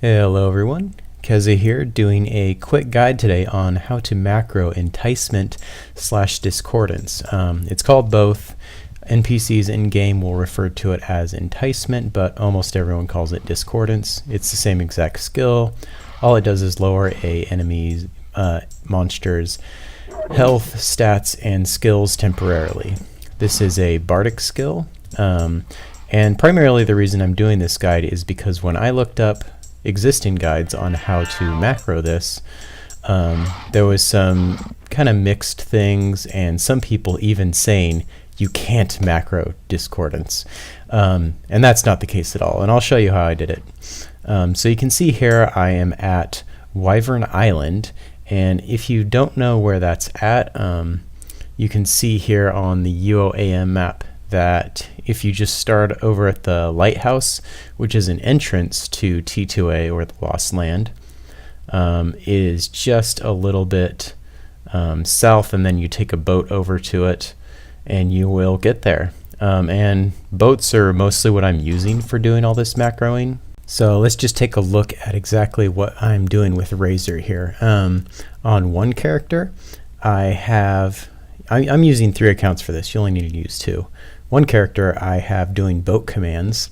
Hello everyone, Keza here doing a quick guide today on how to macro Enticement / Discordance. It's called both. NPCs in-game will refer to it as Enticement, but almost everyone calls it Discordance. It's the same exact skill. All it does is lower a enemy's monster's health, stats, and skills temporarily. This is a bardic skill, and primarily the reason I'm doing this guide is because when I looked up existing guides on how to macro this, there was some kind of mixed things, and some people even saying you can't macro Discordance, and that's not the case at all, and I'll show you how I did it. So you can see here I am at Wyvern Island, and if you don't know where that's at, you can see here on the UOAM map that if you just start over at the lighthouse, which is an entrance to T2A, or the Lost Land, is just a little bit south, and then you take a boat over to it and you will get there. And boats are mostly what I'm using for doing all this macroing. So let's just take a look at exactly what I'm doing with Razor here. On one character, I'm using 3 accounts for this. You only need to use 2. One character I have doing boat commands,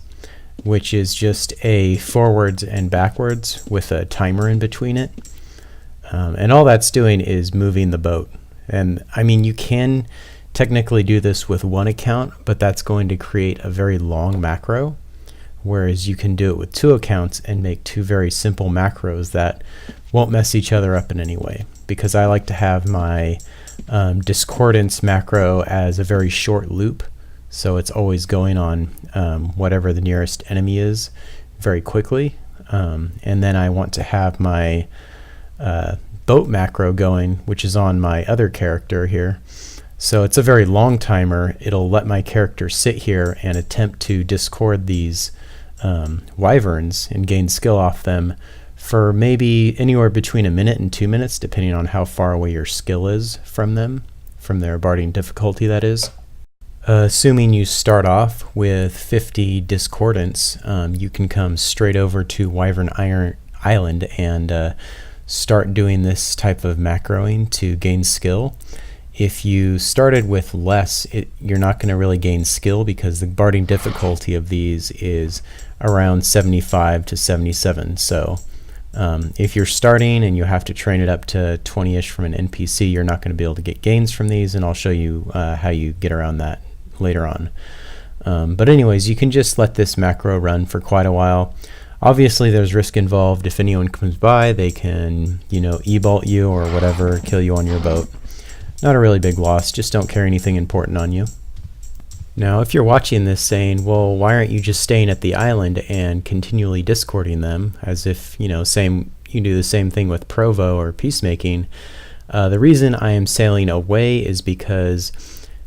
which is just a forwards and backwards with a timer in between it. And all that's doing is moving the boat. And I mean, you can technically do this with 1 account, but that's going to create a very long macro, whereas you can do it with 2 accounts and make 2 very simple macros that won't mess each other up in any way. Because I like to have my Discordance macro as a very short loop, so it's always going on whatever the nearest enemy is very quickly, and then I want to have my boat macro going, which is on my other character here. So it's a very long timer. It'll let my character sit here and attempt to discord these wyverns and gain skill off them for maybe anywhere between 1 minute and 2 minutes, depending on how far away your skill is from them, from their barding difficulty, that is. Assuming you start off with 50 Discordance, you can come straight over to Wyvern Island and start doing this type of macroing to gain skill. If you started with less, you're not going to really gain skill, because the barding difficulty of these is around 75 to 77. So if you're starting and you have to train it up to 20-ish from an NPC, you're not going to be able to get gains from these, and I'll show you how you get around that later on. But anyways, you can just let this macro run for quite a while. Obviously there's risk involved. If anyone comes by, they can, e-bolt you or whatever, kill you on your boat. Not a really big loss, just don't carry anything important on you. Now if you're watching this saying, well, why aren't you just staying at the island and continually discording them, as if you do the same thing with Provo or Peacemaking, the reason I am sailing away is because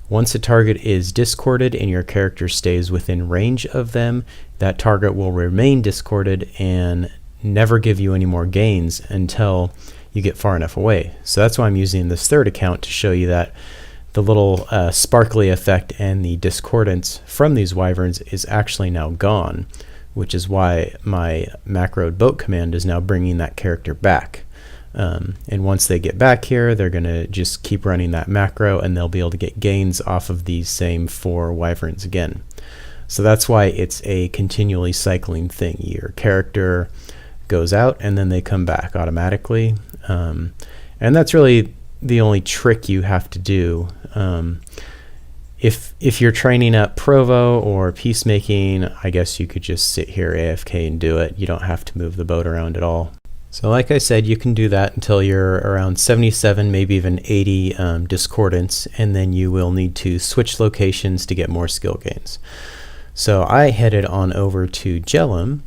once a target is discorded and your character stays within range of them, that target will remain discorded and never give you any more gains until you get far enough away. So that's why I'm using this 3rd account to show you that the little sparkly effect and the discordance from these wyverns is actually now gone, which is why my macroed boat command is now bringing that character back. And once they get back here, they're going to just keep running that macro, and they'll be able to get gains off of these same 4 wyverns again. So that's why it's a continually cycling thing. Your character goes out and then they come back automatically. And that's really the only trick you have to do. If you're training up Provo or Peacemaking, I guess you could just sit here AFK and do it. You don't have to move the boat around at all. So like I said, you can do that until you're around 77, maybe even 80 Discordance, and then you will need to switch locations to get more skill gains. So I headed on over to Jellum.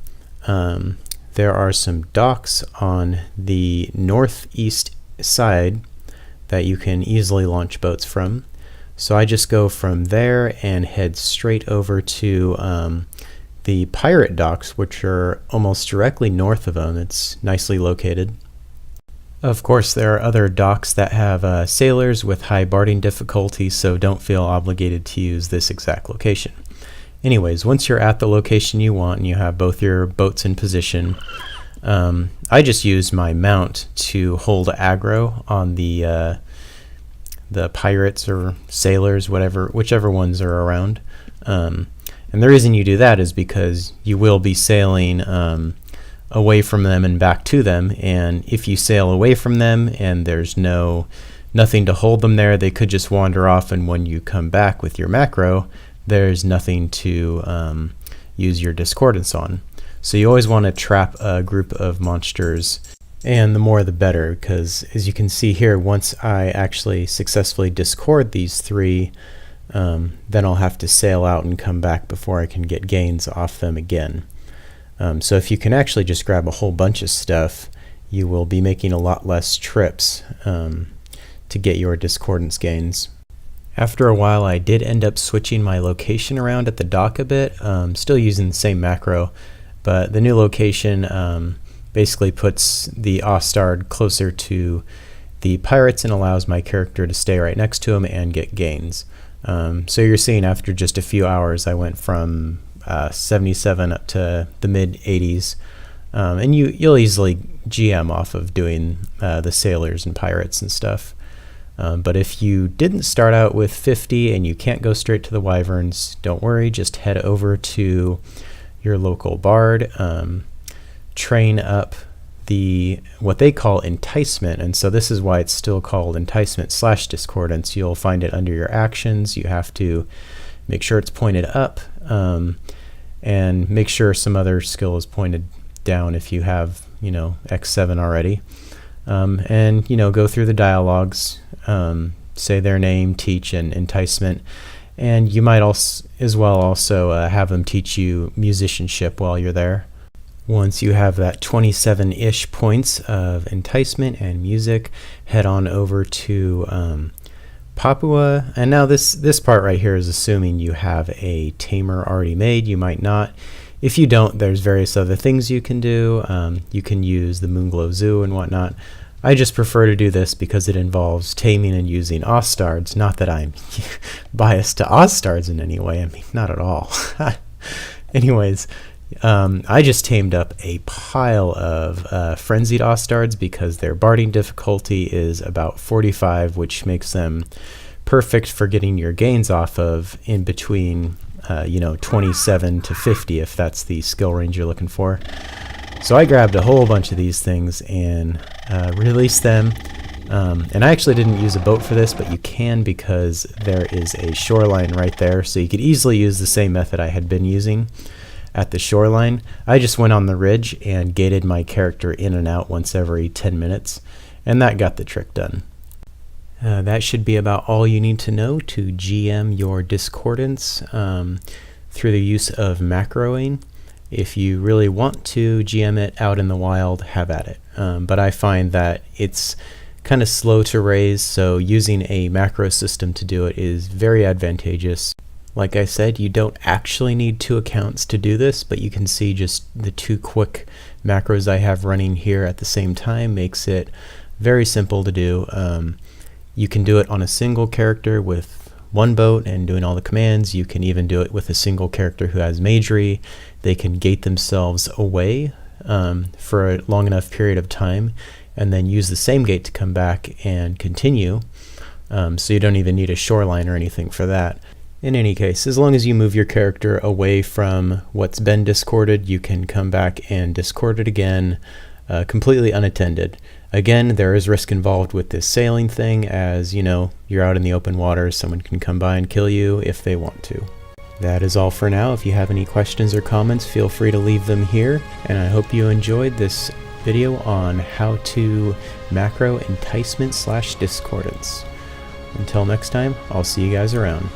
There are some docks on the northeast side that you can easily launch boats from. So I just go from there and head straight over to the pirate docks, which are almost directly north of them. It's nicely located. Of course, there are other docks that have sailors with high barding difficulty, so don't feel obligated to use this exact location. Anyways, once you're at the location you want and you have both your boats in position, I just use my mount to hold aggro on the pirates or sailors, whichever ones are around. And the reason you do that is because you will be sailing away from them and back to them, and if you sail away from them and there's nothing to hold them there, they could just wander off, and when you come back with your macro, there's nothing to use your discordance on. So you always want to trap a group of monsters, and the more the better, because as you can see here, once I actually successfully discord these three, then I'll have to sail out and come back before I can get gains off them again. So if you can actually just grab a whole bunch of stuff, you will be making a lot less trips to get your discordance gains. After a while, I did end up switching my location around at the dock a bit, still using the same macro, but the new location basically puts the Ostard closer to the pirates and allows my character to stay right next to them and get gains. So you're seeing after just a few hours, I went from 77 up to the mid 80s, and you'll easily GM off of doing the sailors and pirates and stuff. But if you didn't start out with 50 and you can't go straight to the Wyverns, don't worry, just head over to your local bard, train up what they call Enticement, and so this is why it's still called Enticement / Discordance. You'll find it under your actions. You have to make sure it's pointed up, and make sure some other skill is pointed down if you have, X7 already. And go through the dialogues, say their name, teach, and Enticement, and you might also have them teach you musicianship while you're there. Once you have that 27-ish points of Enticement and music, head on over to Papua. And now this part right here is assuming you have a tamer already made. You might not. If you don't, there's various other things you can do. You can use the Moonglow Zoo and whatnot. I just prefer to do this because it involves taming and using Ostards. Not that I'm biased to Ostards in any way. I mean, not at all. Anyways, I just tamed up a pile of Frenzied Ostards because their barding difficulty is about 45, which makes them perfect for getting your gains off of in between 27 to 50 if that's the skill range you're looking for. So I grabbed a whole bunch of these things and released them. And I actually didn't use a boat for this, but you can because there is a shoreline right there. So you could easily use the same method I had been using at the shoreline. I just went on the ridge and gated my character in and out once every 10 minutes, and that got the trick done. That should be about all you need to know to GM your discordance through the use of macroing. If you really want to GM it out in the wild, have at it. But I find that it's kind of slow to raise, so using a macro system to do it is very advantageous. Like I said, you don't actually need 2 accounts to do this, but you can see just the 2 quick macros I have running here at the same time makes it very simple to do. You can do it on a single character with 1 boat and doing all the commands. You can even do it with a single character who has magery. They can gate themselves away for a long enough period of time and then use the same gate to come back and continue. So you don't even need a shoreline or anything for that. In any case, as long as you move your character away from what's been discorded, you can come back and discord it again completely unattended. Again, there is risk involved with this sailing thing, as you're out in the open water, someone can come by and kill you if they want to. That is all for now. If you have any questions or comments, feel free to leave them here, and I hope you enjoyed this video on how to macro Enticement / Discordance. Until next time, I'll see you guys around.